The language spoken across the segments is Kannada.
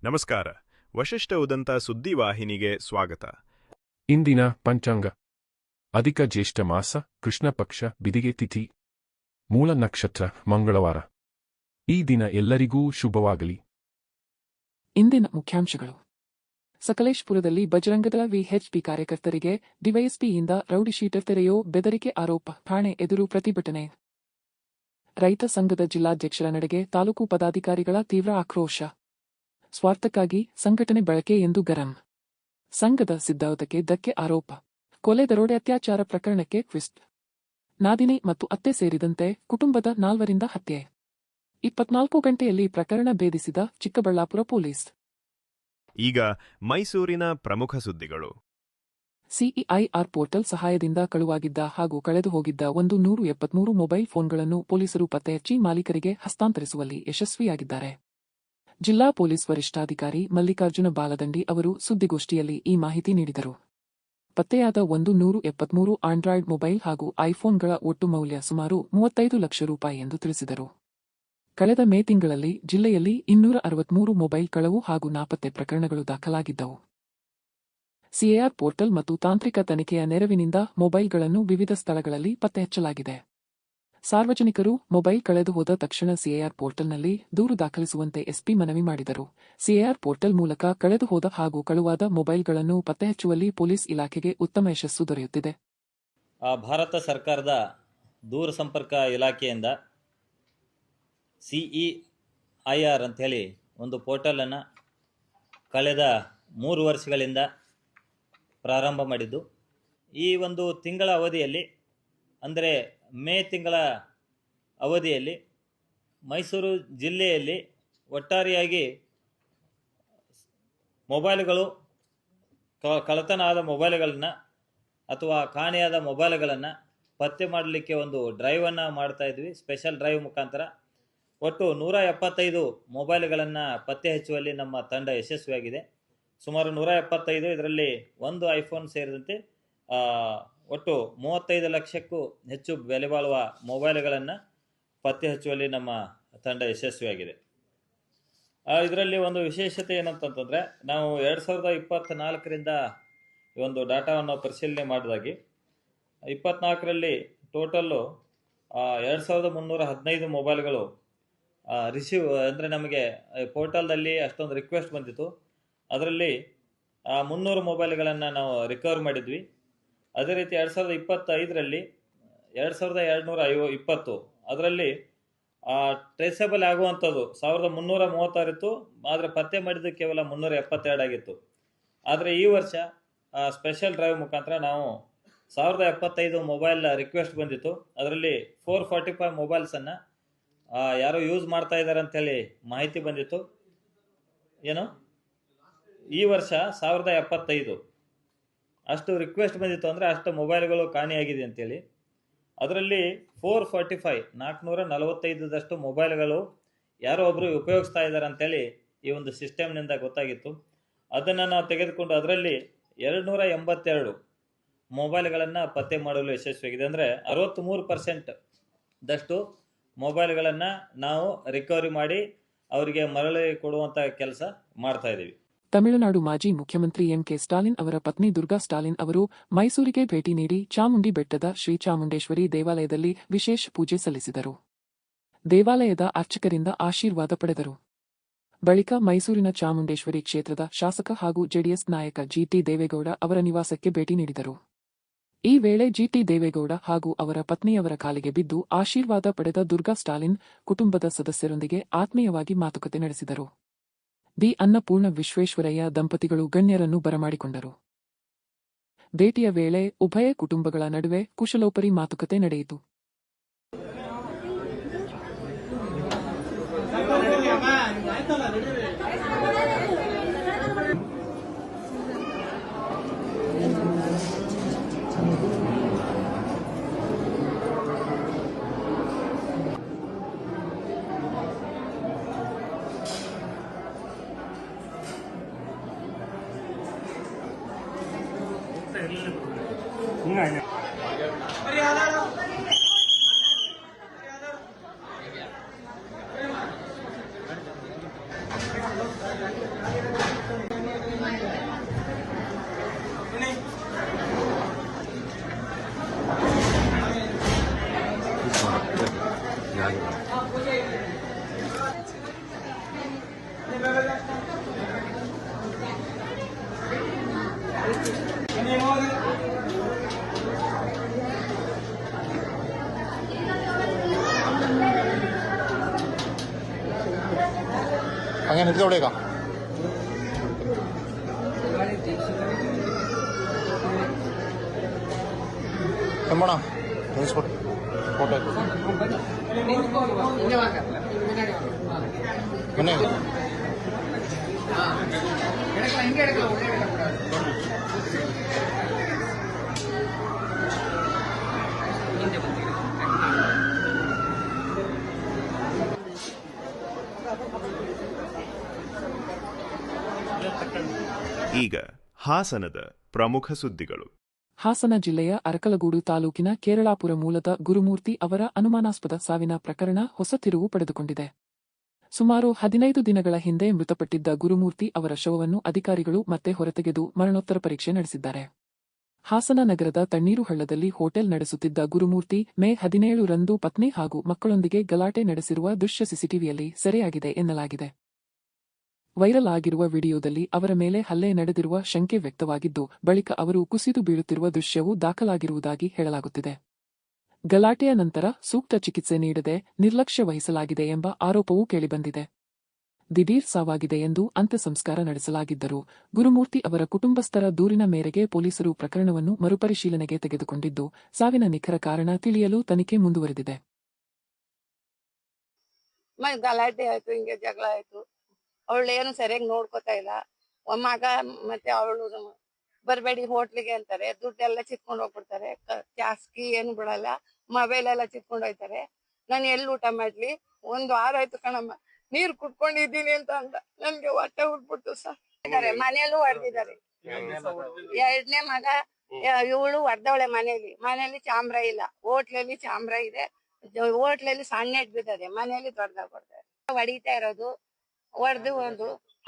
ನಮಸ್ಕಾರ. ವಶಿಷ್ಠ ಉದಂತ ಸುದ್ದಿವಾಹಿನಿಗೆ ಸ್ವಾಗತ. ಇಂದಿನ ಪಂಚಾಂಗ. ಅಧಿಕ ಜ್ಯೇಷ್ಠ ಮಾಸ, ಕೃಷ್ಣ ಪಕ್ಷ, ಬಿದಿಗೆ ತಿಥಿ, ಮೂಲ ನಕ್ಷತ್ರ, ಮಂಗಳವಾರ. ಈ ದಿನ ಎಲ್ಲರಿಗೂ ಶುಭವಾಗಲಿ. ಇಂದಿನ ಮುಖ್ಯಾಂಶಗಳು. ಸಕಲೇಶಪುರದಲ್ಲಿ ಬಜರಂಗದಳ ವಿಎಚ್ಪಿ ಕಾರ್ಯಕರ್ತರಿಗೆ ಡಿವೈಎಸ್ಪಿಯಿಂದ ರೌಡಿಶೀಟರ್ ತೆರೆಯೋ ಬೆದರಿಕೆ ಆರೋಪ, ಠಾಣೆ ಎದುರು ಪ್ರತಿಭಟನೆ. ರೈತ ಸಂಘದ ಜಿಲ್ಲಾಧ್ಯಕ್ಷರ ನಡೆಗೆ ತಾಲೂಕು ಪದಾಧಿಕಾರಿಗಳ ತೀವ್ರ ಆಕ್ರೋಶ. ಸ್ವಾರ್ಥಕ್ಕಾಗಿ ಸಂಘಟನೆ ಬಳಕೆ ಎಂದು ಗರಂ. ಸಂಘದ ಸಿದ್ಧಾಂತಕ್ಕೆ ಧಕ್ಕೆ ಆರೋಪ. ಕೊಲೆ, ದರೋಡೆ, ಅತ್ಯಾಚಾರ ಪ್ರಕರಣಕ್ಕೆ ಟ್ವಿಸ್ಟ್. ನಾದಿನಿ ಮತ್ತು ಅತ್ತೆ ಸೇರಿದಂತೆ ಕುಟುಂಬದ 4ರಿಂದ ಹತ್ಯೆ. 24 ಗಂಟೆಯಲ್ಲಿ ಪ್ರಕರಣ ಭೇದಿಸಿದ ಚಿಕ್ಕಬಳ್ಳಾಪುರ ಪೊಲೀಸ್. ಈಗ ಮೈಸೂರಿನ ಪ್ರಮುಖ ಸುದ್ದಿಗಳು. ಸಿಇಐಆರ್ ಪೋರ್ಟಲ್ ಸಹಾಯದಿಂದ ಕಳುವಾಗಿದ್ದ ಹಾಗೂ ಕಳೆದು ಹೋಗಿದ್ದ 173 ಮೊಬೈಲ್ ಫೋನ್ಗಳನ್ನು ಪೊಲೀಸರು ಪತ್ತೆಹಚ್ಚಿ ಮಾಲೀಕರಿಗೆ ಹಸ್ತಾಂತರಿಸುವಲ್ಲಿ ಯಶಸ್ವಿಯಾಗಿದ್ದಾರೆ. ಜಿಲ್ಲಾ ಪೊಲೀಸ್ ವರಿಷ್ಠಾಧಿಕಾರಿ ಮಲ್ಲಿಕಾರ್ಜುನ ಬಾಲದಂಡಿ ಅವರು ಸುದ್ದಿಗೋಷ್ಠಿಯಲ್ಲಿ ಈ ಮಾಹಿತಿ ನೀಡಿದರು. ಪತ್ತೆಯಾದ 173 ಆಂಡ್ರಾಯ್ಡ್ ಮೊಬೈಲ್ ಹಾಗೂ ಐಫೋನ್ಗಳ ಒಟ್ಟು ಮೌಲ್ಯ ಸುಮಾರು 35 ಲಕ್ಷ ರೂಪಾಯಿ ಎಂದು ತಿಳಿಸಿದರು. ಕಳೆದ ಮೇ ತಿಂಗಳಲ್ಲಿ ಜಿಲ್ಲೆಯಲ್ಲಿ 263 ಮೊಬೈಲ್ ಕಳವು ಹಾಗೂ ನಾಪತ್ತೆ ಪ್ರಕರಣಗಳು ದಾಖಲಾಗಿದ್ದವು. ಸಿಎಆರ್ ಪೋರ್ಟಲ್ ಮತ್ತು ತಾಂತ್ರಿಕ ತನಿಖೆಯ ನೆರವಿನಿಂದ ಮೊಬೈಲ್ಗಳನ್ನು ವಿವಿಧ ಸ್ಥಳಗಳಲ್ಲಿ ಪತ್ತೆಹಚ್ಚಲಾಗಿದೆ. ಸಾರ್ವಜನಿಕರು ಮೊಬೈಲ್ ಕಳೆದು ಹೋದ ತಕ್ಷಣ ಸಿಎಆರ್ ಪೋರ್ಟಲ್ನಲ್ಲಿ ದೂರು ದಾಖಲಿಸುವಂತೆ ಎಸ್ಪಿ ಮನವಿ ಮಾಡಿದರು. ಸಿಎಆರ್ ಪೋರ್ಟಲ್ ಮೂಲಕ ಕಳೆದು ಹೋದ ಹಾಗೂ ಕಳುವಾದ ಮೊಬೈಲ್ಗಳನ್ನು ಪತ್ತೆಹಚ್ಚುವಲ್ಲಿ ಪೊಲೀಸ್ ಇಲಾಖೆಗೆ ಉತ್ತಮ ಯಶಸ್ಸು ದೊರೆಯುತ್ತಿದೆ. ಭಾರತ ಸರ್ಕಾರದ ದೂರಸಂಪರ್ಕ ಇಲಾಖೆಯಿಂದ ಸಿಇಐಆರ್ ಅಂಥೇಳಿ ಒಂದು ಪೋರ್ಟಲನ್ನು ಕಳೆದ 3 ವರ್ಷಗಳಿಂದ ಪ್ರಾರಂಭ ಮಾಡಿದ್ದು, ಈ ಒಂದು ತಿಂಗಳ ಅವಧಿಯಲ್ಲಿ ಅಂದರೆ ಮೇ ತಿಂಗಳ ಅವಧಿಯಲ್ಲಿ ಮೈಸೂರು ಜಿಲ್ಲೆಯಲ್ಲಿ ಒಟ್ಟಾರೆಯಾಗಿ ಮೊಬೈಲ್ಗಳು, ಕಳ್ಳತನ ಆದ ಮೊಬೈಲ್ಗಳನ್ನು ಅಥವಾ ಕಾಣೆಯಾದ ಮೊಬೈಲ್ಗಳನ್ನು ಪತ್ತೆ ಮಾಡಲಿಕ್ಕೆ ಒಂದು ಡ್ರೈವನ್ನು ಮಾಡ್ತಾ ಇದ್ವಿ. ಸ್ಪೆಷಲ್ ಡ್ರೈವ್ ಮುಖಾಂತರ ಒಟ್ಟು 175 ಮೊಬೈಲ್ಗಳನ್ನು ಪತ್ತೆ ಹಚ್ಚುವಲ್ಲಿ ನಮ್ಮ ತಂಡ ಯಶಸ್ವಿಯಾಗಿದೆ. ಸುಮಾರು 175, ಇದರಲ್ಲಿ ಒಂದು ಐಫೋನ್ ಸೇರಿದಂತೆ ಒಟ್ಟು 35 ಲಕ್ಷಕ್ಕೂ ಹೆಚ್ಚು ಬೆಲೆ ಬಾಳುವ ಮೊಬೈಲ್ಗಳನ್ನು ಪತ್ತೆ ಹಚ್ಚುವಲ್ಲಿ ನಮ್ಮ ತಂಡ ಯಶಸ್ವಿಯಾಗಿದೆ. ಇದರಲ್ಲಿ ಒಂದು ವಿಶೇಷತೆ ಏನಂತಂತಂದರೆ, ನಾವು 2024ರಿಂದ ಈ ಒಂದು ಡಾಟಾವನ್ನು ಪರಿಶೀಲನೆ ಮಾಡಿದಾಗೆ 24ರಲ್ಲಿ ಟೋಟಲ್ಲು 2315 ಮೊಬೈಲ್ಗಳು ರಿಸೀವ್, ಅಂದರೆ ನಮಗೆ ಪೋರ್ಟಲ್ದಲ್ಲಿ ಅಷ್ಟೊಂದು ರಿಕ್ವೆಸ್ಟ್ ಬಂದಿತ್ತು. ಅದರಲ್ಲಿ 300 ಮೊಬೈಲ್ಗಳನ್ನು ನಾವು ರಿಕವರ್ ಮಾಡಿದ್ವಿ. ಅದೇ ರೀತಿ 2025ರಲ್ಲಿ 2220, ಅದರಲ್ಲಿ ಟ್ರೇಸಬಲ್ ಆಗುವಂಥದ್ದು 1336 ಇತ್ತು. ಆದರೆ ಪತ್ತೆ ಮಾಡಿದ್ದು ಕೇವಲ 372 ಆಗಿತ್ತು. ಆದರೆ ಈ ವರ್ಷ ಸ್ಪೆಷಲ್ ಡ್ರೈವ್ ಮುಖಾಂತರ ನಾವು 1075 ಮೊಬೈಲ್ ರಿಕ್ವೆಸ್ಟ್ ಬಂದಿತ್ತು. ಅದರಲ್ಲಿ 445 ಮೊಬೈಲ್ಸನ್ನು ಯಾರೋ ಯೂಸ್ ಮಾಡ್ತಾ ಇದ್ದಾರೆ ಅಂಥೇಳಿ ಮಾಹಿತಿ ಬಂದಿತ್ತು. ಈ ವರ್ಷ 1075 ಅಷ್ಟು ರಿಕ್ವೆಸ್ಟ್ ಬಂದಿತ್ತು, ಅಂದರೆ ಅಷ್ಟು ಮೊಬೈಲ್ಗಳು ಕಾಣೆಯಾಗಿದೆ ಅಂತೇಳಿ. ಅದರಲ್ಲಿ 445 ಮೊಬೈಲ್ಗಳು ಯಾರೋ ಒಬ್ಬರು ಉಪಯೋಗಿಸ್ತಾ ಇದ್ದಾರೆ ಅಂತೇಳಿ ಈ ಒಂದು ಸಿಸ್ಟಮ್ನಿಂದ ಗೊತ್ತಾಗಿತ್ತು. ಅದನ್ನು ನಾವು ತೆಗೆದುಕೊಂಡು ಅದರಲ್ಲಿ 282 ಮೊಬೈಲ್ಗಳನ್ನು ಪತ್ತೆ ಮಾಡಲು ಯಶಸ್ವಿಯಾಗಿದೆ. ಅಂದರೆ 63% ಮೊಬೈಲ್ಗಳನ್ನು ನಾವು ರಿಕವರಿ ಮಾಡಿ ಅವರಿಗೆ ಮರಳಿ ಕೊಡುವಂಥ ಕೆಲಸ ಮಾಡ್ತಾ ಇದ್ದೀವಿ. ತಮಿಳುನಾಡು ಮಾಜಿ ಮುಖ್ಯಮಂತ್ರಿ ಎಂ.ಕೆ. ಸ್ಟಾಲಿನ್ ಅವರ ಪತ್ನಿ ದುರ್ಗಾ ಸ್ಟಾಲಿನ್ ಅವರು ಮೈಸೂರಿಗೆ ಭೇಟಿ ನೀಡಿ ಚಾಮುಂಡಿ ಬೆಟ್ಟದ ಶ್ರೀ ಚಾಮುಂಡೇಶ್ವರಿ ದೇವಾಲಯದಲ್ಲಿ ವಿಶೇಷ ಪೂಜೆ ಸಲ್ಲಿಸಿದರು. ದೇವಾಲಯದ ಅರ್ಚಕರಿಂದ ಆಶೀರ್ವಾದ ಪಡೆದರು. ಬಳಿಕ ಮೈಸೂರಿನ ಚಾಮುಂಡೇಶ್ವರಿ ಕ್ಷೇತ್ರದ ಶಾಸಕ ಹಾಗೂ ಜೆಡಿಎಸ್ ನಾಯಕ ಜಿಟಿ ದೇವೇಗೌಡ ಅವರ ನಿವಾಸಕ್ಕೆ ಭೇಟಿ ನೀಡಿದರು. ಈ ವೇಳೆ ಜಿಟಿ ದೇವೇಗೌಡ ಹಾಗೂ ಅವರ ಪತ್ನಿಯವರ ಕಾಲಿಗೆ ಬಿದ್ದು ಆಶೀರ್ವಾದ ಪಡೆದ ದುರ್ಗಾ ಸ್ಟಾಲಿನ್ ಕುಟುಂಬದ ಸದಸ್ಯರೊಂದಿಗೆ ಆತ್ಮೀಯವಾಗಿ ಮಾತುಕತೆ ನಡೆಸಿದರು. ದಿ ಅನ್ನಪೂರ್ಣ ವಿಶ್ವೇಶ್ವರಯ್ಯ ದಂಪತಿಗಳು ಗಣ್ಯರನ್ನು ಬರಮಾಡಿಕೊಂಡರು. ಭೇಟಿಯ ವೇಳೆ ಉಭಯ ಕುಟುಂಬಗಳ ನಡುವೆ ಕುಶಲೋಪರಿ ಮಾತುಕತೆ ನಡೆಯಿತು. അങ്ങനെ എടുത്തോടേക്കാം എമ്മണ ഫോട്ടോ പിന്നെ ಈಗ ಹಾಸನದ ಪ್ರಮುಖ ಸುದ್ದಿಗಳು. ಹಾಸನ ಜಿಲ್ಲೆಯ ಅರಕಲಗೂಡು ತಾಲೂಕಿನ ಕೇರಳಾಪುರ ಮೂಲದ ಗುರುಮೂರ್ತಿ ಅವರ ಅನುಮಾನಾಸ್ಪದ ಸಾವಿನ ಪ್ರಕರಣ ಹೊಸ ತಿರುವು ಪಡೆದುಕೊಂಡಿದೆ. ಸುಮಾರು 15 ದಿನಗಳ ಹಿಂದೆ ಮೃತಪಟ್ಟಿದ್ದ ಗುರುಮೂರ್ತಿ ಅವರ ಶವವನ್ನು ಅಧಿಕಾರಿಗಳು ಮತ್ತೆ ಹೊರತೆಗೆದು ಮರಣೋತ್ತರ ಪರೀಕ್ಷೆ ನಡೆಸಿದ್ದಾರೆ. ಹಾಸನ ನಗರದ ತಣ್ಣೀರು ಹಳ್ಳದಲ್ಲಿ ಹೋಟೆಲ್ ನಡೆಸುತ್ತಿದ್ದ ಗುರುಮೂರ್ತಿ ಮೇ 17 ರಂದು ಪತ್ನಿ ಹಾಗೂ ಮಕ್ಕಳೊಂದಿಗೆ ಗಲಾಟೆ ನಡೆಸಿರುವ ದೃಶ್ಯ ಸಿಸಿಟಿವಿಯಲ್ಲಿ ಸೆರೆಯಾಗಿದೆ ಎನ್ನಲಾಗಿದೆ. ವೈರಲ್ ಆಗಿರುವ ವಿಡಿಯೋದಲ್ಲಿ ಅವರ ಮೇಲೆ ಹಲ್ಲೆ ನಡೆದಿರುವ ಶಂಕೆ ವ್ಯಕ್ತವಾಗಿದ್ದು, ಬಳಿಕ ಅವರು ಕುಸಿದು ಬೀಳುತ್ತಿರುವ ದೃಶ್ಯವೂ ದಾಖಲಾಗಿರುವುದಾಗಿ ಹೇಳಲಾಗುತ್ತಿದೆ. ಗಲಾಟೆಯ ನಂತರ ಸೂಕ್ತ ಚಿಕಿತ್ಸೆ ನೀಡದೆ ನಿರ್ಲಕ್ಷ್ಯ ವಹಿಸಲಾಗಿದೆ ಎಂಬ ಆರೋಪವೂ ಕೇಳಿಬಂದಿದೆ. ದಿಢೀರ್ ಸಾವಾಗಿದೆ ಎಂದು ಅಂತ್ಯ ಸಂಸ್ಕಾರ ನಡೆಸಲಾಗಿದ್ದರೂ ಗುರುಮೂರ್ತಿ ಅವರ ಕುಟುಂಬಸ್ಥರ ದೂರಿನ ಮೇರೆಗೆ ಪೊಲೀಸರು ಪ್ರಕರಣವನ್ನು ಮರುಪರಿಶೀಲನೆಗೆ ತೆಗೆದುಕೊಂಡಿದ್ದು, ಸಾವಿನ ನಿಖರ ಕಾರಣ ತಿಳಿಯಲು ತನಿಖೆ ಮುಂದುವರೆದಿದೆ. ಗಲಾಟೆ ಆಯ್ತು, ಹಿಂಗೆ ಜಗಳ ಆಯ್ತು. ಅವಳು ಏನು ಸರಿಯಾಗಿ ನೋಡ್ಕೋತಾ ಇಲ್ಲ. ಮಗ ಮತ್ತೆ ಅವಳು ಬರ್ಬೇಡಿ ಹೋಟ್ಲಿಗೆ ಅಂತಾರೆ, ದುಡ್ಡೆಲ್ಲ ಚಿತ್ಕೊಂಡ್ ಹೋಗ್ಬಿಡ್ತಾರೆ, ಜಾಸ್ತಿ ಏನು ಬಿಡಲ್ಲ, ಮೊಬೈಲ್ ಎಲ್ಲ ಚಿತ್ಕೊಂಡ್ ಹೋಯ್ತಾರೆ. ನಾನು ಎಲ್ಲಿ ಊಟ ಮಾಡ್ಲಿ? 1 ವಾರ ಆಯ್ತು ಕಣಮ್ಮ, ನೀರ್ ಕುಟ್ಕೊಂಡಿದ್ದೀನಿ ಅಂತ ಅಂದ. ನನ್ಗೆ ಹೊಟ್ಟೆ ಉಟ್ಬಿಟ್ಟು ಸರ್ ಮನೆಯಲ್ಲೂ ಹೊಡೆದಿದ್ದಾರೆ. 2ನೇ ಮಗ ಇವಳು ಹೊಡೆದವಳೆ. ಮನೆಯಲ್ಲಿ ಚಾಮ್ರ ಇಲ್ಲ, ಹೋಟ್ಲಲ್ಲಿ ಚಾಮ್ರ ಇದೆ, ಹೋಟ್ಲಲ್ಲಿ ಸಣ್ಣ ಬಿದ್ದದೆ, ಮನೆಯಲ್ಲಿ ದೊಡ್ಡದಾಗ ಹೊಡೆದಾರೆ. ಹೊಡಿತಾ ಇರೋದು ಹೊಡೆದು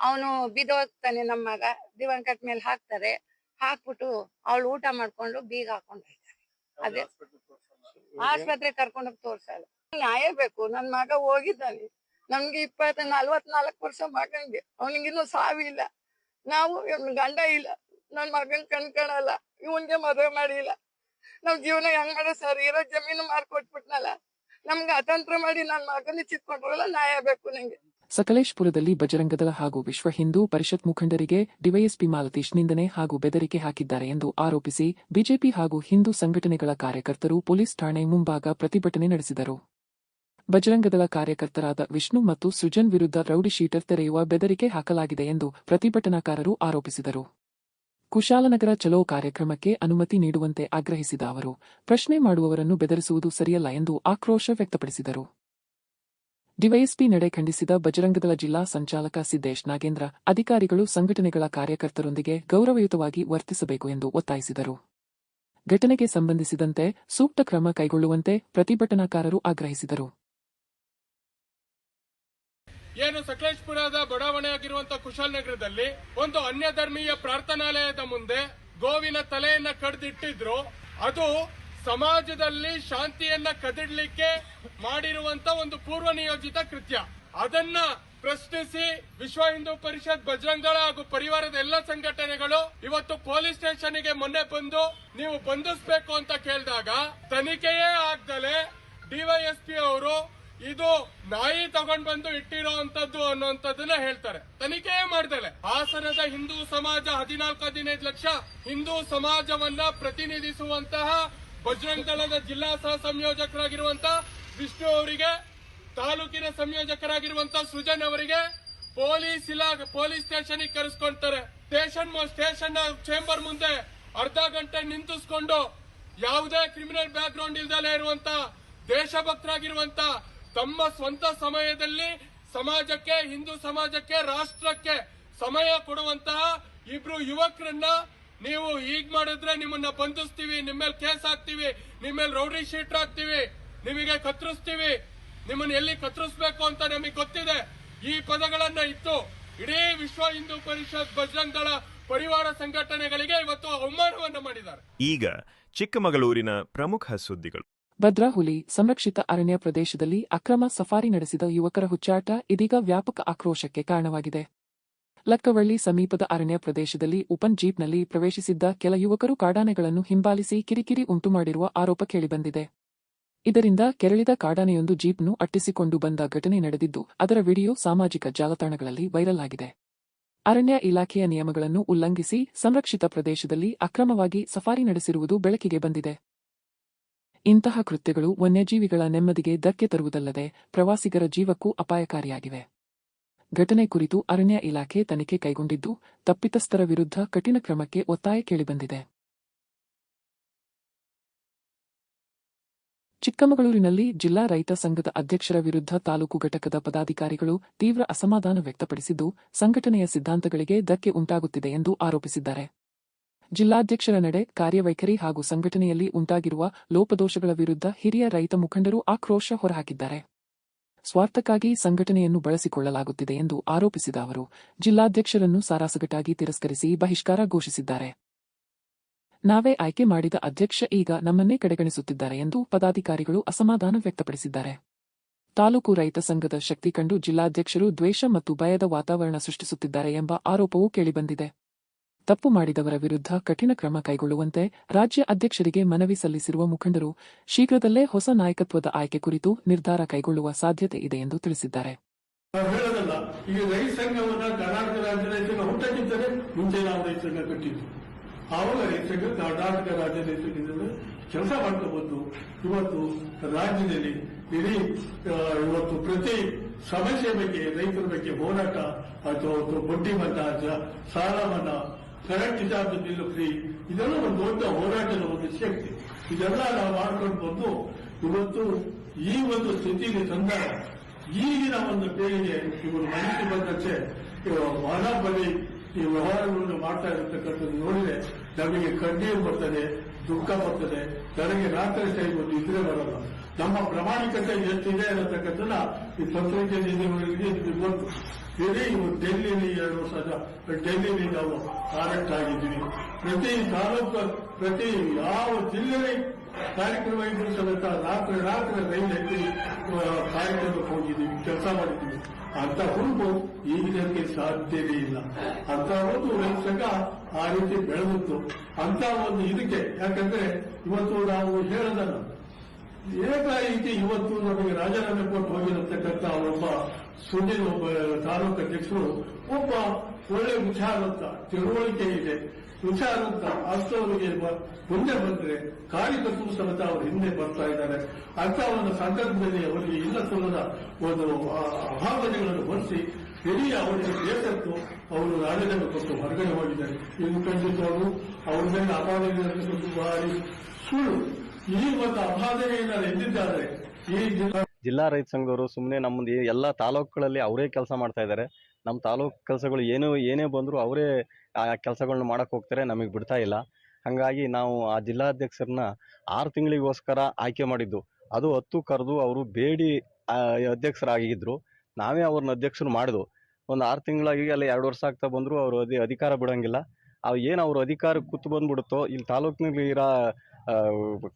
ಅವನು ಬಿದ್ದೋಗ್ತಾನೆ. ನಮ್ಮ ಮಗ ದಿವಂಕಟ್ ಮೇಲೆ ಹಾಕ್ತಾರೆ, ಹಾಕ್ಬಿಟ್ಟು ಅವಳು ಊಟ ಮಾಡ್ಕೊಂಡು ಬೀಗ ಹಾಕೊಂಡು ಹೋಗ್ತಾರೆ. ಅದೇ ಆಸ್ಪತ್ರೆ ಕರ್ಕೊಂಡೋಗಿ ತೋರ್ಸಲ್ಲ. ನ್ಯಾಯ ಬೇಕು. ನನ್ ಮಗ ಹೋಗಿದ್ದಾನೆ, ನಮ್ಗೆ 44 ವರ್ಷ ಮಗಂಗೆ, ಅವನಿಗಿನ್ನೂ ಸಾವಿಲ್ಲ. ನಾವು ಗಂಡ ಇಲ್ಲ, ನನ್ ಮಗನ್ ಕಣ್ಕಾಣಲ್ಲ, ಇವನ್ಗೆ ಮದುವೆ ಮಾಡಿಲ್ಲ. ನಾವ್ ಜೀವನ ಹೆಂಗ್ ಮಾಡ ಸರ್? ಇರೋ ಜಮೀನು ಮಾರ್ಕೊಟ್ಬಿಟ್ನಲ್ಲ, ನಮ್ಗೆ ಅತಂತ್ರ ಮಾಡಿ ನನ್ ಮಗನ ಚಿತ್ಕೊಂಡ್ರಲ್ಲ. ನ್ಯಾಯ ಬೇಕು ನಂಗೆ. ಸಕಲೇಶ್ಪುರದಲ್ಲಿ ಬಜರಂಗದಳ ಹಾಗೂ ವಿಶ್ವ ಹಿಂದೂ ಪರಿಷತ್ ಮುಖಂಡರಿಗೆ ಡಿವೈಎಸ್ಪಿ ಮಾಲತೀಶ್ ನಿಂದನೆ ಹಾಗೂ ಬೆದರಿಕೆ ಹಾಕಿದ್ದಾರೆ ಎಂದು ಆರೋಪಿಸಿ ಬಿಜೆಪಿ ಹಾಗೂ ಹಿಂದೂ ಸಂಘಟನೆಗಳ ಕಾರ್ಯಕರ್ತರು ಪೊಲೀಸ್ ಠಾಣೆ ಮುಂಭಾಗ ಪ್ರತಿಭಟನೆ ನಡೆಸಿದರು. ಬಜರಂಗದಳ ಕಾರ್ಯಕರ್ತರಾದ ವಿಷ್ಣು ಮತ್ತು ಸೃಜನ್ ವಿರುದ್ಧ ರೌಡಿ ಶೀಟರ್ ತೆರೆಯುವ ಬೆದರಿಕೆ ಹಾಕಲಾಗಿದೆ ಎಂದು ಪ್ರತಿಭಟನಾಕಾರರು ಆರೋಪಿಸಿದರು. ಕುಶಾಲನಗರ ಚಲೋ ಕಾರ್ಯಕ್ರಮಕ್ಕೆ ಅನುಮತಿ ನೀಡುವಂತೆ ಆಗ್ರಹಿಸಿದ ಅವರು, ಪ್ರಶ್ನೆ ಮಾಡುವವರನ್ನು ಬೆದರಿಸುವುದು ಸರಿಯಲ್ಲ ಎಂದು ಆಕ್ರೋಶ ವ್ಯಕ್ತಪಡಿಸಿದರು. ಡಿವೈಎಸ್ಪಿ ನಡೆ ಖಂಡಿಸಿದ ಬಜರಂಗದಳ ಜಿಲ್ಲಾ ಸಂಚಾಲಕ ಸಿದ್ದೇಶ್ ನಾಗೇಂದ್ರ, ಅಧಿಕಾರಿಗಳು ಸಂಘಟನೆಗಳ ಕಾರ್ಯಕರ್ತರೊಂದಿಗೆ ಗೌರವಯುತವಾಗಿ ವರ್ತಿಸಬೇಕು ಎಂದು ಒತ್ತಾಯಿಸಿದರು. ಘಟನೆಗೆ ಸಂಬಂಧಿಸಿದಂತೆ ಸೂಕ್ತ ಕ್ರಮ ಕೈಗೊಳ್ಳುವಂತೆ ಪ್ರತಿಭಟನಾಕಾರರು ಆಗ್ರಹಿಸಿದರು. ಏನು ಸಕಲೇಶ್ಪುರದ ಬಡಾವಣೆಯಾಗಿರುವಂತಹ ಕುಶಾಲನಗರದಲ್ಲಿ ಒಂದು ಅನ್ಯ ಧರ್ಮೀಯ ಪ್ರಾರ್ಥನಾಲಯದ ಮುಂದೆ ಗೋವಿನ ತಲೆಯನ್ನ ಕಡ್ದಿಟ್ಟಿದ್ರು. ಅದು ಸಮಾಜದಲ್ಲಿ ಶಾಂತಿಯನ್ನ ಕದಿಡ್ಲಿಕ್ಕೆ ಮಾಡಿರುವಂತ ಒಂದು ಪೂರ್ವ ನಿಯೋಜಿತ ಕೃತ್ಯ. ಅದನ್ನ ಪ್ರಶ್ನಿಸಿ ವಿಶ್ವ ಹಿಂದೂ ಪರಿಷತ್, ಬಜರಂಗದಳ ಹಾಗೂ ಪರಿವಾರದ ಎಲ್ಲ ಸಂಘಟನೆಗಳು ಇವತ್ತು ಪೊಲೀಸ್ ಸ್ಟೇಷನ್ಗೆ ಮೊನ್ನೆ ಬಂದು ನೀವು ಬಂಧಿಸಬೇಕು ಅಂತ ಕೇಳಿದಾಗ ತನಿಖೆಯೇ ಆಗ್ದಲೆ ಡಿವೈಎಸ್ಪಿ ಅವರು ಇದು ನಾಯಿ ತಗೊಂಡ್ ಬಂದು ಇಟ್ಟಿರೋಂಥದ್ದು ಅನ್ನೋಂಥದ್ದನ್ನ ಹೇಳ್ತಾರೆ. ತನಿಖೆಯೇ ಮಾಡ್ದಲೆ ಹಾಸನದ ಹಿಂದೂ ಸಮಾಜ 14-15 ಲಕ್ಷ ಹಿಂದೂ ಸಮಾಜವನ್ನ ಪ್ರತಿನಿಧಿಸುವಂತಹ ಬಜರಂಗದಳದ ಜಿಲ್ಲಾ ಸಹ ಸಂಯೋಜಕರಾಗಿರುವಂತಹ ವಿಷ್ಣು ಅವರಿಗೆ, ತಾಲೂಕಿನ ಸಂಯೋಜಕರಾಗಿರುವಂತಹ ಸೃಜನ್ ಅವರಿಗೆ ಪೊಲೀಸ್ ಸ್ಟೇಷನ್ಗೆ ಕರೆಸ್ಕೊಂತಾರೆ. ಸ್ಟೇಷನ್ ಚೇಂಬರ್ ಮುಂದೆ ಅರ್ಧ ಗಂಟೆ ನಿಂತಿಸ್ಕೊಂಡು ಯಾವುದೇ ಕ್ರಿಮಿನಲ್ ಬ್ಯಾಕ್ ಗ್ರೌಂಡ್ ಇಲ್ದಲೇ ಇರುವಂತ ದೇಶಭಕ್ತರಾಗಿರುವಂತ ತಮ್ಮ ಸ್ವಂತ ಸಮಯದಲ್ಲಿ ಸಮಾಜಕ್ಕೆ, ಹಿಂದೂ ಸಮಾಜಕ್ಕೆ, ರಾಷ್ಟ್ರಕ್ಕೆ ಸಮಯ ಕೊಡುವಂತಹ ಇಬ್ರು ಯುವಕರನ್ನ ನೀವು ಹೀಗ್ ಮಾಡಿದ್ರೆ ನಿಮ್ಮನ್ನ ಬಂಧಿಸ್ತೀವಿ, ನಿಮ್ಮ ಮೇಲೆ ಕೇಸ್ ಹಾಕ್ತಿವಿ, ನಿಮ್ಮ ಮೇಲೆ ರೌಡಿ ಶೀಟರ್ ಹಾಕ್ತಿವಿ, ನಿಮಗೆ ಕತ್ತರಿಸ್ತೀವಿ, ನಿಮ್ಮನ್ನ ಎಲ್ಲಿ ಕತ್ತರಿಸಬೇಕು ಅಂತ ನಮಗೆ ಗೊತ್ತಿದೆ. ಈ ಪದಗಳನ್ನ ಇತ್ತು ಇಡೀ ವಿಶ್ವ ಹಿಂದೂ ಪರಿಷತ್, ಬಜರಂಗದಳ ಪರಿವಾರ ಸಂಘಟನೆಗಳಿಗೆ ಇವತ್ತು ಅವಮಾನವನ್ನ ಮಾಡಿದ್ದಾರೆ. ಈಗ ಚಿಕ್ಕಮಗಳೂರಿನ ಪ್ರಮುಖ ಸುದ್ದಿಗಳು. ಭದ್ರಾ ಹುಲಿ ಸಂರಕ್ಷಿತ ಅರಣ್ಯ ಪ್ರದೇಶದಲ್ಲಿ ಅಕ್ರಮ ಸಫಾರಿ ನಡೆಸಿದ ಯುವಕರ ಹುಚ್ಚಾಟ ಇದೀಗ ವ್ಯಾಪಕ ಆಕ್ರೋಶಕ್ಕೆ ಕಾರಣವಾಗಿದೆ. ಲಕ್ಕವಳ್ಳಿ ಸಮೀಪದ ಅರಣ್ಯ ಪ್ರದೇಶದಲ್ಲಿ ಓಪನ್ ಜೀಪ್ನಲ್ಲಿ ಪ್ರವೇಶಿಸಿದ್ದ ಕೆಲ ಯುವಕರು ಕಾಡಾನೆಗಳನ್ನು ಹಿಂಬಾಲಿಸಿ ಕಿರಿಕಿರಿ ಉಂಟುಮಾಡಿರುವ ಆರೋಪ ಕೇಳಿಬಂದಿದೆ. ಇದರಿಂದ ಕೆರಳಿದ ಕಾಡಾನೆಯೊಂದು ಜೀಪ್ನ್ನು ಅಟ್ಟಿಸಿಕೊಂಡು ಬಂದ ಘಟನೆ ನಡೆದಿದ್ದು, ಅದರ ವಿಡಿಯೋ ಸಾಮಾಜಿಕ ಜಾಲತಾಣಗಳಲ್ಲಿ ವೈರಲ್ ಆಗಿದೆ. ಅರಣ್ಯ ಇಲಾಖೆಯ ನಿಯಮಗಳನ್ನು ಉಲ್ಲಂಘಿಸಿ ಸಂರಕ್ಷಿತ ಪ್ರದೇಶದಲ್ಲಿ ಅಕ್ರಮವಾಗಿ ಸಫಾರಿ ನಡೆಸಿರುವುದು ಬೆಳಕಿಗೆ ಬಂದಿದೆ. ಇಂತಹ ಕೃತ್ಯಗಳು ವನ್ಯಜೀವಿಗಳ ನೆಮ್ಮದಿಗೆ ಧಕ್ಕೆ ತರುವುದಲ್ಲದೆ ಪ್ರವಾಸಿಗರ ಜೀವಕ್ಕೂ ಅಪಾಯಕಾರಿಯಾಗಿವೆ. ಘಟನೆ ಕುರಿತು ಅರಣ್ಯ ಇಲಾಖೆ ತನಿಖೆ ಕೈಗೊಂಡಿದ್ದು, ತಪ್ಪಿತಸ್ಥರ ವಿರುದ್ಧ ಕಠಿಣ ಕ್ರಮಕ್ಕೆ ಒತ್ತಾಯ ಕೇಳಿಬಂದಿದೆ. ಚಿಕ್ಕಮಗಳೂರಿನಲ್ಲಿ ಜಿಲ್ಲಾ ರೈತ ಸಂಘದ ಅಧ್ಯಕ್ಷರ ವಿರುದ್ಧ ತಾಲೂಕು ಘಟಕದ ಪದಾಧಿಕಾರಿಗಳು ತೀವ್ರ ಅಸಮಾಧಾನ ವ್ಯಕ್ತಪಡಿಸಿದ್ದು, ಸಂಘಟನೆಯ ಸಿದ್ಧಾಂತಗಳಿಗೆ ಧಕ್ಕೆ ಉಂಟಾಗುತ್ತಿದೆ ಎಂದು ಆರೋಪಿಸಿದ್ದಾರೆ. ಜಿಲ್ಲಾಧ್ಯಕ್ಷರ ನಡೆ, ಕಾರ್ಯವೈಖರಿ ಹಾಗೂ ಸಂಘಟನೆಯಲ್ಲಿ ಉಂಟಾಗಿರುವ ಲೋಪದೋಷಗಳ ವಿರುದ್ಧ ಹಿರಿಯ ರೈತ ಮುಖಂಡರು ಆಕ್ರೋಶ ಹೊರಹಾಕಿದ್ದಾರೆ. ಸ್ವಾರ್ಥಕ್ಕಾಗಿ ಸಂಘಟನೆಯನ್ನು ಬಳಸಿಕೊಳ್ಳಲಾಗುತ್ತಿದೆ ಎಂದು ಆರೋಪಿಸಿದ ಅವರು, ಜಿಲ್ಲಾಧ್ಯಕ್ಷರನ್ನು ಸಾರಾಸಗಟಾಗಿ ತಿರಸ್ಕರಿಸಿ ಬಹಿಷ್ಕಾರ ಘೋಷಿಸಿದ್ದಾರೆ. ನಾವೇ ಆಯ್ಕೆ ಮಾಡಿದ ಅಧ್ಯಕ್ಷ ಈಗ ನಮ್ಮನ್ನೇ ಕಡೆಗಣಿಸುತ್ತಿದ್ದಾರೆ ಎಂದು ಪದಾಧಿಕಾರಿಗಳು ಅಸಮಾಧಾನ ವ್ಯಕ್ತಪಡಿಸಿದ್ದಾರೆ. ತಾಲೂಕು ರೈತ ಸಂಘದ ಶಕ್ತಿ ಕಂಡು ಜಿಲ್ಲಾಧ್ಯಕ್ಷರು ದ್ವೇಷ ಮತ್ತು ಭಯದ ವಾತಾವರಣ ಸೃಷ್ಟಿಸುತ್ತಿದ್ದಾರೆ ಎಂಬ ಆರೋಪವೂ ಕೇಳಿಬಂದಿದೆ. ತಪ್ಪು ಮಾಡಿದವರ ವಿರುದ್ಧ ಕಠಿಣ ಕ್ರಮ ಕೈಗೊಳ್ಳುವಂತೆ ರಾಜ್ಯ ಅಧ್ಯಕ್ಷರಿಗೆ ಮನವಿ ಸಲ್ಲಿಸಿರುವ ಮುಖಂಡರು ಶೀಘ್ರದಲ್ಲೇ ಹೊಸ ನಾಯಕತ್ವದ ಆಯ್ಕೆ ಕುರಿತು ನಿರ್ಧಾರ ಕೈಗೊಳ್ಳುವ ಸಾಧ್ಯತೆ ಇದೆ ಎಂದು ತಿಳಿಸಿದ್ದಾರೆ. ಈಗ ರೈತ ಸಂಘವನ್ನ ಕರ್ನಾಟಕ ರಾಜ್ಯ ರೈತ ಸಂಘ ಹುಟ್ಟಕ್ಕಿದ್ದರೆ ಮುಂಚೆ ನಾವು ರೈತ ಸಂಘ ಕಟ್ಟಿದ್ದು. ಆವಾಗ ರೈತ ಸಂಘ ಕರ್ನಾಟಕ ರಾಜ್ಯ ರೈತ ಸಂಘದಲ್ಲಿ ಕೆಲಸ ಮಾಡ್ಕೋಬಹುದು. ಇವತ್ತು ರಾಜ್ಯದಲ್ಲಿ ಇಡೀ ಇವತ್ತು ಪ್ರತಿ ಸಮಸ್ಯೆ ಬಗ್ಗೆ, ರೈತರ ಬಗ್ಗೆ ಹೋರಾಟ ಅಥವಾ ಬಡ್ಡಿ ಮನ್ನಾ, ಸಾಲ ಮನ್ನಾ, ಕರೆಂಟ್ ಚಾರ್ಜ್ ಬಿಲ್ ಫ್ರೀ, ಇದೆಲ್ಲ ಒಂದು ದೊಡ್ಡ ಹೋರಾಟದ ಒಂದು ಶಕ್ತಿ. ಇದೆಲ್ಲ ನಾವು ಮಾಡ್ಕೊಂಡು ಬಂದು ಇವತ್ತು ಈ ಒಂದು ಸ್ಥಿತಿಗೆ ತಂದಾಗ ಈಗಿನ ಒಂದು ಪೀಳಿಗೆ ಇವರು ಮನಸ್ಸು ಬಂದಂತೆ ಹಣ ಬಲಿ ಈ ವ್ಯವಹಾರಗಳನ್ನು ಮಾಡ್ತಾ ಇರತಕ್ಕಂಥದ್ದು ನೋಡಿದ್ರೆ ನಮಗೆ ಕಣ್ಣೀರು ಬರ್ತದೆ, ದುಃಖ ಬರ್ತದೆ. ನನಗೆ ರಾತ್ರಿ ಟೈಮ್ ಒಂದು ಇದ್ರೆ ಬರಲ್ಲ. ನಮ್ಮ ಪ್ರಾಮಾಣಿಕತೆ ಎಷ್ಟಿದೆ ಅನ್ನತಕ್ಕಂಥನ್ನ ಈ ಪತ್ರಿಕೆಗಳಿಗೆ ಬಂತು. ಇಡೀ ಡೆಲ್ಲಿಯಲ್ಲಿ 2 ವರ್ಷ ಡೆಲ್ಲಿಯಲ್ಲಿ ನಾವು ಕಾರೆಕ್ಟ್ ಆಗಿದ್ದೀವಿ. ಪ್ರತಿ ತಾಲೂಕು, ಪ್ರತಿ ಯಾವ ಜಿಲ್ಲೆ ಕಾರ್ಯಕ್ರಮ ಇದ್ರೂ ಸಮೇತ ರಾತ್ರಿ ರೈಲು ಎತ್ತಿ ಕಾರ್ಯಕ್ರಮಕ್ಕೆ ಹೋಗಿದ್ದೀವಿ, ಕೆಲಸ ಮಾಡಿದ್ದೀವಿ. ಅಂತ ಹುಡುಗು ಈಗಿನಕ್ಕೆ ಸಾಧ್ಯವೇ ಇಲ್ಲ. ಅಂತ ಒಂದು ರೈತ ಸಂಘ ಆ ರೀತಿ ಬೆಳೆದಿತ್ತು. ಅಂತ ಒಂದು ಇದಕ್ಕೆ ಯಾಕಂದ್ರೆ ಇವತ್ತು ನಾವು ಹೇಳೋದಲ್ಲ, ಏಕಾಏಕಿ ಇವತ್ತು ನಮಗೆ ರಾಜೀನಾಮೆ ಕೊಟ್ಟು ಹೋಗಿರತಕ್ಕಂಥ ಒಬ್ಬ ಸುನಿಲ್, ಒಬ್ಬ ತಾಲೂಕು ಅಧ್ಯಕ್ಷರು, ಒಬ್ಬ ಒಳ್ಳೆ ವಿಚಾರವಂತ, ತಿಳುವಳಿಕೆ ಇದೆ, ವಿಚಾರವಂತ ಅಷ್ಟವರಿಗೆ ಮುಂದೆ ಬಂದ್ರೆ ಕಾರ್ಯಕರ್ತರು ಸಮೇತ ಅವರು ಹಿಂದೆ ಬರ್ತಾ ಇದ್ದಾರೆ. ಅಂತ ಒಂದು ಸಂದರ್ಭದಲ್ಲಿ ಅವರಿಗೆ ಇಲ್ಲಸಲ್ಲದ ಒಂದು ಅಭಾವನೆಗಳನ್ನು ಹೊರಿಸಿ ಇಡೀ ಅವರಿಗೆ ಬೇಸತ್ತು ಅವರು ರಾಜೀನಾಮೆ ಕೊಟ್ಟು ಹೊರಗಡೆ ಹೋಗಿದ್ದಾರೆ. ಇದು ಖಂಡಿತವಾಗೂ ಅವ್ರ ಮೇಲೆ ಅಭಾವನೆಗಳನ್ನು ಭಾರಿ ಸುಳ್ಳು. ಈ ಒಂದು ಅಭಾವನೆಯನ್ನು ಎಂದಿದ್ದಾರೆ ಈ ಜಿಲ್ಲಾ ರೈತ ಸಂಘದವರು ಸುಮ್ಮನೆ ನಮ್ಮದು ಎಲ್ಲ ತಾಲೂಕುಗಳಲ್ಲಿ ಅವರೇ ಕೆಲಸ ಮಾಡ್ತಾ ಇದ್ದಾರೆ. ನಮ್ಮ ತಾಲೂಕು ಕೆಲಸಗಳು ಏನೇ ಬಂದರೂ ಅವರೇ ಆ ಕೆಲಸಗಳನ್ನ ಮಾಡಕ್ಕೆ ಹೋಗ್ತಾರೆ, ನಮಗೆ ಬಿಡ್ತಾ ಇಲ್ಲ. ಹಾಗಾಗಿ ನಾವು ಆ ಜಿಲ್ಲಾಧ್ಯಕ್ಷರನ್ನ 6 ತಿಂಗಳಿಗೋಸ್ಕರ ಆಯ್ಕೆ ಮಾಡಿದ್ದು. ಅದು 10 ಕರೆದು ಅವರು ಬೇಡಿ ಅಧ್ಯಕ್ಷರಾಗಿದ್ದರು. ನಾವೇ ಅವ್ರನ್ನ ಅಧ್ಯಕ್ಷರು ಮಾಡಿದ್ವು. ಒಂದು 6 ತಿಂಗಳಾಗಿ ಅಲ್ಲಿ 2 ವರ್ಷ ಆಗ್ತಾ ಬಂದರೂ ಅವರು ಅಧಿಕಾರ ಬಿಡೋಂಗಿಲ್ಲ. ಅವ್ರ ಅಧಿಕಾರ ಕೂತು ಬಂದ್ಬಿಡುತ್ತೋ, ಇಲ್ಲಿ ತಾಲೂಕಿನಲ್ಲಿ ಇರೋ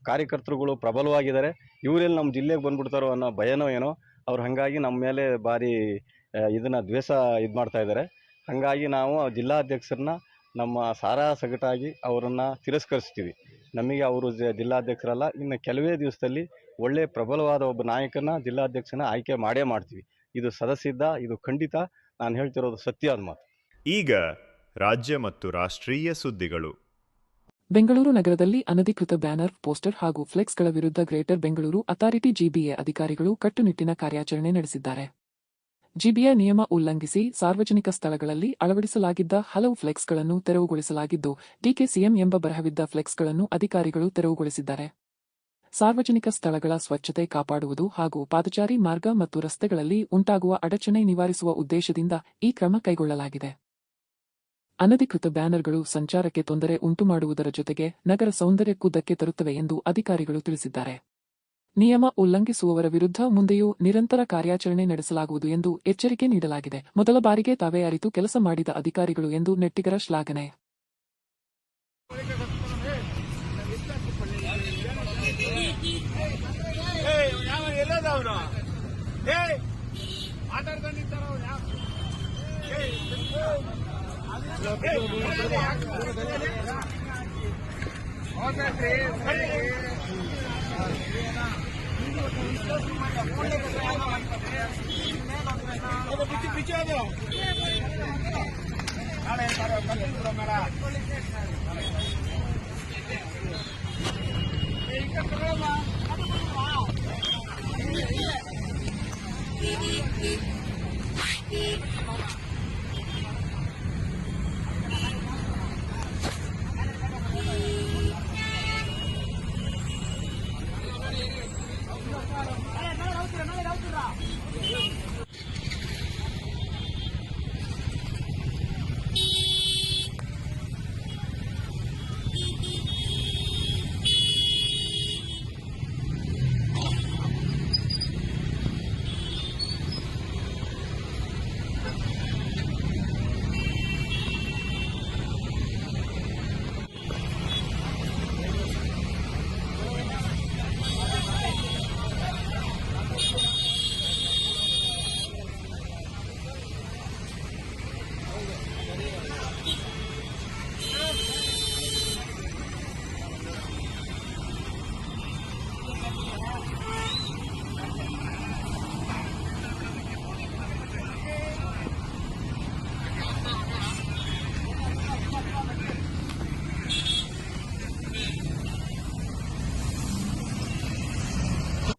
ಕಾರ್ಯಕರ್ತರುಗಳು ಪ್ರಬಲವಾಗಿದ್ದಾರೆ, ಇವರೆಲ್ಲಿ ನಮ್ಮ ಜಿಲ್ಲೆಗೆ ಬಂದ್ಬಿಡ್ತಾರೋ ಅನ್ನೋ ಭಯನೋ ಏನೋ ಅವ್ರು. ಹಾಗಾಗಿ ನಮ್ಮ ಮೇಲೆ ಭಾರಿ ಇದನ್ನ ದ್ವೇಷ ಮಾಡ್ತಾ ಇದ್ದಾರೆ. ಹಾಗಾಗಿ ನಾವು ಜಿಲ್ಲಾಧ್ಯಕ್ಷರನ್ನ ನಮ್ಮ ಸಾರಾ ಸಗಟಾಗಿ ಅವರನ್ನು ತಿರಸ್ಕರಿಸ್ತೀವಿ. ನಮಗೆ ಅವರು ಜಿಲ್ಲಾಧ್ಯಕ್ಷರಲ್ಲ. ಇನ್ನು ಕೆಲವೇ ದಿವಸದಲ್ಲಿ ಒಳ್ಳೆ ಪ್ರಬಲವಾದ ಒಬ್ಬ ನಾಯಕನ ಜಿಲ್ಲಾಧ್ಯಕ್ಷನ ಆಯ್ಕೆ ಮಾಡೇ ಮಾಡ್ತೀವಿ. ಇದು ಸದಸಿದ್ಧ, ಇದು ಖಂಡಿತ ನಾನು ಹೇಳ್ತಿರೋದು ಸತ್ಯವಾದ ಮಾತು. ಈಗ ರಾಜ್ಯ ಮತ್ತು ರಾಷ್ಟ್ರೀಯ ಸುದ್ದಿಗಳು. ಬೆಂಗಳೂರು ನಗರದಲ್ಲಿ ಅನಧಿಕೃತ ಬ್ಯಾನರ್, ಪೋಸ್ಟರ್ ಹಾಗೂ ಫ್ಲೆಕ್ಸ್ಗಳ ವಿರುದ್ಧ ಗ್ರೇಟರ್ ಬೆಂಗಳೂರು ಅಥಾರಿಟಿ ಜಿಬಿಎ ಅಧಿಕಾರಿಗಳು ಕಟ್ಟುನಿಟ್ಟಿನ ಕಾರ್ಯಾಚರಣೆ ನಡೆಸಿದ್ದಾರೆ. ಜಿಬಿಎ ನಿಯಮ ಉಲ್ಲಂಘಿಸಿ ಸಾರ್ವಜನಿಕ ಸ್ಥಳಗಳಲ್ಲಿ ಅಳವಡಿಸಲಾಗಿದ್ದ ಹಲವು ಫ್ಲೆಕ್ಸ್ಗಳನ್ನು ತೆರವುಗೊಳಿಸಲಾಗಿದ್ದು, ಡಿಕೆಸಿಎಂ ಎಂಬ ಬರಹವಿದ್ದ ಫ್ಲೆಕ್ಸ್ಗಳನ್ನು ಅಧಿಕಾರಿಗಳು ತೆರವುಗೊಳಿಸಿದ್ದಾರೆ. ಸಾರ್ವಜನಿಕ ಸ್ಥಳಗಳ ಸ್ವಚ್ಛತೆ ಕಾಪಾಡುವುದು ಹಾಗೂ ಪಾದಚಾರಿ ಮಾರ್ಗ ಮತ್ತು ರಸ್ತೆಗಳಲ್ಲಿ ಉಂಟಾಗುವ ಅಡಚಣೆ ನಿವಾರಿಸುವ ಉದ್ದೇಶದಿಂದ ಈ ಕ್ರಮ ಕೈಗೊಳ್ಳಲಾಗಿದೆ. ಅನಧಿಕೃತ ಬ್ಯಾನರ್ಗಳು ಸಂಚಾರಕ್ಕೆ ತೊಂದರೆ ಉಂಟುಮಾಡುವುದರ ಜೊತೆಗೆ ನಗರ ಸೌಂದರ್ಯಕ್ಕೂ ಧಕ್ಕೆ ತರುತ್ತವೆ ಎಂದು ಅಧಿಕಾರಿಗಳು ತಿಳಿಸಿದ್ದಾರೆ. ನಿಯಮ ಉಲ್ಲಂಘಿಸುವವರ ವಿರುದ್ಧ ಮುಂದೆಯೂ ನಿರಂತರ ಕಾರ್ಯಾಚರಣೆ ನಡೆಸಲಾಗುವುದು ಎಂದು ಎಚ್ಚರಿಕೆ ನೀಡಲಾಗಿದೆ. ಮೊದಲ ಬಾರಿಗೆ ತಾವೇ ಅರಿತು ಕೆಲಸ ಮಾಡಿದ ಅಧಿಕಾರಿಗಳು ಎಂದು ನೆಟ್ಟಿಗರ ಶ್ಲಾಘನೆ.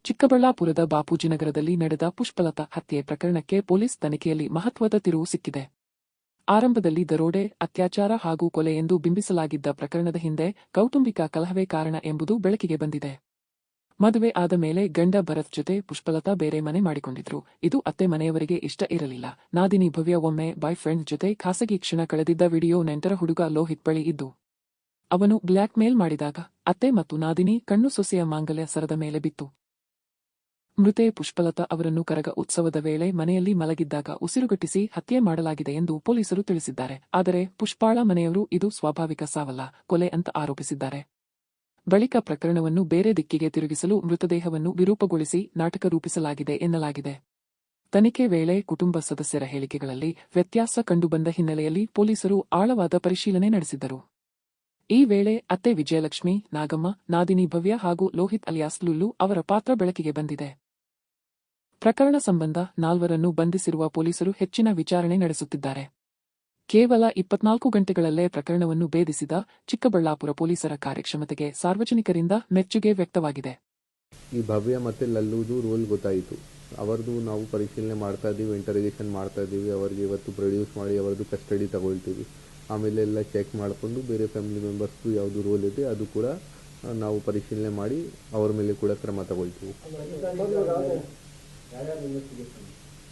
ಚಿಕ್ಕಬಳ್ಳಾಪುರದ ಬಾಪೂಜಿನಗರದಲ್ಲಿ ನಡೆದ ಪುಷ್ಪಲತಾ ಹತ್ಯೆ ಪ್ರಕರಣಕ್ಕೆ ಪೊಲೀಸ್ ತನಿಖೆಯಲ್ಲಿ ಮಹತ್ವದ ತಿರುವು ಸಿಕ್ಕಿದೆ. ಆರಂಭದಲ್ಲಿ ದರೋಡೆ, ಅತ್ಯಾಚಾರ ಹಾಗೂ ಕೊಲೆ ಎಂದು ಬಿಂಬಿಸಲಾಗಿದ್ದ ಪ್ರಕರಣದ ಹಿಂದೆ ಕೌಟುಂಬಿಕ ಕಲಹವೇ ಕಾರಣ ಎಂಬುದು ಬೆಳಕಿಗೆ ಬಂದಿದೆ. ಮದುವೆ ಆದ ಮೇಲೆ ಗಂಡ ಭರತ್ ಜೊತೆ ಪುಷ್ಪಲತಾ ಬೇರೆ ಮನೆ ಮಾಡಿಕೊಂಡಿದ್ರು. ಇದು ಅತ್ತೆ ಮನೆಯವರಿಗೆ ಇಷ್ಟ ಇರಲಿಲ್ಲ. ನಾದಿನಿ ಭವ್ಯ ಒಮ್ಮೆ ಬಾಯ್ ಫ್ರೆಂಡ್ ಜೊತೆ ಖಾಸಗಿ ಕ್ಷಣ ಕಳೆದಿದ್ದ ವಿಡಿಯೋ ನೆಂಟರ ಹುಡುಗ ಲೋಹಿತ್ ಬಳಿ ಇದ್ದು ಅವನು ಬ್ಲ್ಯಾಕ್ ಮೇಲ್ ಮಾಡಿದಾಗ ಅತ್ತೆ ಮತ್ತು ನಾದಿನಿ ಕಣ್ಣು ಸೊಸೆಯ ಮಾಂಗಲ್ಯ ಸರದ ಮೇಲೆ ಬಿತ್ತು. ಮೃತೆ ಪುಷ್ಪಲತಾ ಅವರನ್ನು ಕರಗ ಉತ್ಸವದ ವೇಳೆ ಮನೆಯಲ್ಲಿ ಮಲಗಿದ್ದಾಗ ಉಸಿರುಗಟ್ಟಿಸಿ ಹತ್ಯೆ ಮಾಡಲಾಗಿದೆ ಎಂದು ಪೊಲೀಸರು ತಿಳಿಸಿದ್ದಾರೆ. ಆದರೆ ಪುಷ್ಪಾಳ ಮನೆಯವರು ಇದು ಸ್ವಾಭಾವಿಕ ಸಾವಲ್ಲ, ಕೊಲೆ ಅಂತ ಆರೋಪಿಸಿದ್ದಾರೆ. ಬಳಿಕ ಪ್ರಕರಣವನ್ನು ಬೇರೆ ದಿಕ್ಕಿಗೆ ತಿರುಗಿಸಲು ಮೃತದೇಹವನ್ನು ವಿರೂಪಗೊಳಿಸಿ ನಾಟಕ ರೂಪಿಸಲಾಗಿದೆ ಎನ್ನಲಾಗಿದೆ. ತನಿಖೆ ವೇಳೆ ಕುಟುಂಬ ಸದಸ್ಯರ ಹೇಳಿಕೆಗಳಲ್ಲಿ ವ್ಯತ್ಯಾಸ ಕಂಡುಬಂದ ಹಿನ್ನೆಲೆಯಲ್ಲಿ ಪೊಲೀಸರು ಆಳವಾದ ಪರಿಶೀಲನೆ ನಡೆಸಿದ್ದರು. ಈ ವೇಳೆ ಅತ್ತೆ ವಿಜಯಲಕ್ಷ್ಮಿ, ನಾಗಮ್ಮ, ನಾದಿನಿ ಭವ್ಯ ಹಾಗೂ ಲೋಹಿತ್ ಅಲಿಯಾಸ್ ಲುಲ್ಲು ಅವರ ಪಾತ್ರ ಬೆಳಕಿಗೆ ಬಂದಿದೆ. ಪ್ರಕರಣ ಸಂಬಂಧ 4ರನ್ನು ಬಂಧಿಸಿರುವ ಪೊಲೀಸರು ಹೆಚ್ಚಿನ ವಿಚಾರಣೆ ನಡೆಸುತ್ತಿದ್ದಾರೆ. ಕೇವಲ 24 ಗಂಟೆಗಳಲ್ಲೇ ಪ್ರಕರಣವನ್ನು ಭೇದಿಸಿದ ಚಿಕ್ಕಬಳ್ಳಾಪುರ ಪೊಲೀಸರ ಕಾರ್ಯಕ್ಷಮತೆಗೆ ಸಾರ್ವಜನಿಕರಿಂದ ಮೆಚ್ಚುಗೆ ವ್ಯಕ್ತವಾಗಿದೆ. ಈ ಭವ್ಯ ಮತ್ತೆ ಲಲ್ಲುದು ರೋಲ್ ಗೊತ್ತಾಯಿತು. ಅವರದು ನಾವು ಪರಿಶೀಲನೆ ಮಾಡ್ತಾ ಇದ್ದೀವಿ, ಇಂಟರೋಗೇಷನ್ ಮಾಡ್ತಾ ಇದ್ದೀವಿ. ಅವರಿಗೆ ಇವತ್ತು ಪ್ರೊಡ್ಯೂಸ್ ಮಾಡಿ ಅವರದು ಕಸ್ಟಡಿ ತಗೊಳ್ತೀವಿ. ಆಮೇಲೆ ಎಲ್ಲ ಚೆಕ್ ಮಾಡಿಕೊಂಡು ಬೇರೆ ಫ್ಯಾಮಿಲಿ ಮೆಂಬರ್ಸ್ದು ಯಾವುದು ರೋಲ್ ಇದೆ ಅದು ಕೂಡ ನಾವು ಪರಿಶೀಲನೆ ಮಾಡಿ ಅವರ ಮೇಲೆ ಕೂಡ ಕ್ರಮ ತಗೊಳ್ತೀವಿ.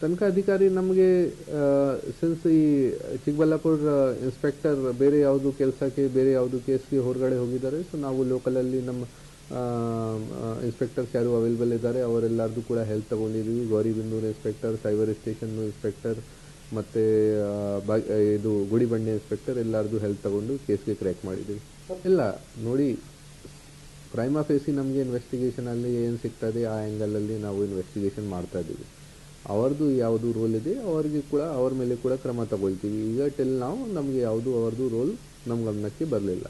ತನಿಖಾ ಅಧಿಕಾರಿ ನಮಗೆ ಸಿನ್ಸ್ ಈ ಚಿಕ್ಕಬಳ್ಳಾಪುರ ಇನ್ಸ್ಪೆಕ್ಟರ್ ಬೇರೆ ಯಾವುದು ಕೆಲಸಕ್ಕೆ ಬೇರೆ ಯಾವುದು ಕೇಸ್ಗೆ ಹೊರಗಡೆ ಹೋಗಿದ್ದಾರೆ. ಸೊ ನಾವು ಲೋಕಲಲ್ಲಿ ನಮ್ಮ ಇನ್ಸ್ಪೆಕ್ಟರ್ಸ್ ಯಾರು ಅವೈಲೇಬಲ್ ಇದ್ದಾರೆ ಅವರೆಲ್ಲರದು ಕೂಡ ಹೆಲ್ಪ್ ತಗೊಂಡಿದ್ದೀವಿ. Gauribidanur inspector, cyber station inspector ಮತ್ತು ಇದು ಗುಡಿಬಂಡೆ ಇನ್ಸ್ಪೆಕ್ಟರ್ ಎಲ್ಲರದು ಹೆಲ್ಪ್ ತಗೊಂಡು ಕೇಸ್ಗೆ ಕ್ರ್ಯಾಕ್ ಮಾಡಿದ್ದೀವಿ. ಇಲ್ಲ ನೋಡಿ, ಪ್ರೈಮಾ ಫೇಸಿ ನಮಗೆ ಇನ್ವೆಸ್ಟಿಗೇಷನಲ್ಲಿ ಏನು ಸಿಗ್ತದೆ ಆ ಆ್ಯಂಗಲಲ್ಲಿ ನಾವು ಇನ್ವೆಸ್ಟಿಗೇಷನ್ ಮಾಡ್ತಾ ಇದ್ದೀವಿ. ಅವ್ರದ್ದು ಯಾವುದು ರೋಲ್ ಇದೆ ಅವರಿಗೆ ಕೂಡ ಅವ್ರ ಮೇಲೆ ಕೂಡ ಕ್ರಮ ತಗೊಳ್ತೀವಿ. ಈಗ ಟಿಲ್ ನಾವು ನಮಗೆ ಯಾವುದು ಅವ್ರದ್ದು ರೋಲ್ ನಮ್ಮ ಗಮನಕ್ಕೆ ಬರಲಿಲ್ಲ.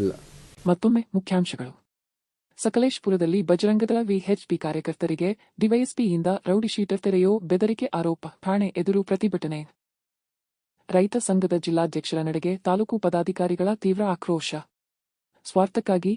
ಇಲ್ಲ. ಮತ್ತೊಮ್ಮೆ ಮುಖ್ಯಾಂಶಗಳು. ಸಕಲೇಶಪುರದಲ್ಲಿ ಬಜರಂಗದಳ ವಿಎಚ್ಪಿ ಕಾರ್ಯಕರ್ತರಿಗೆ ಡಿವೈಎಸ್ಪಿಯಿಂದ ರೌಡಿ ಶೀಟರ್ ತೆರೆಯೋ ಬೆದರಿಕೆ ಆರೋಪ, ಠಾಣೆ ಎದುರು ಪ್ರತಿಭಟನೆ. ರೈತ ಸಂಘದ ಜಿಲ್ಲಾಧ್ಯಕ್ಷರ ನಡೆಗೆ ತಾಲೂಕು ಪದಾಧಿಕಾರಿಗಳ ತೀವ್ರ ಆಕ್ರೋಶ. ಸ್ವಾರ್ಥಕ್ಕಾಗಿ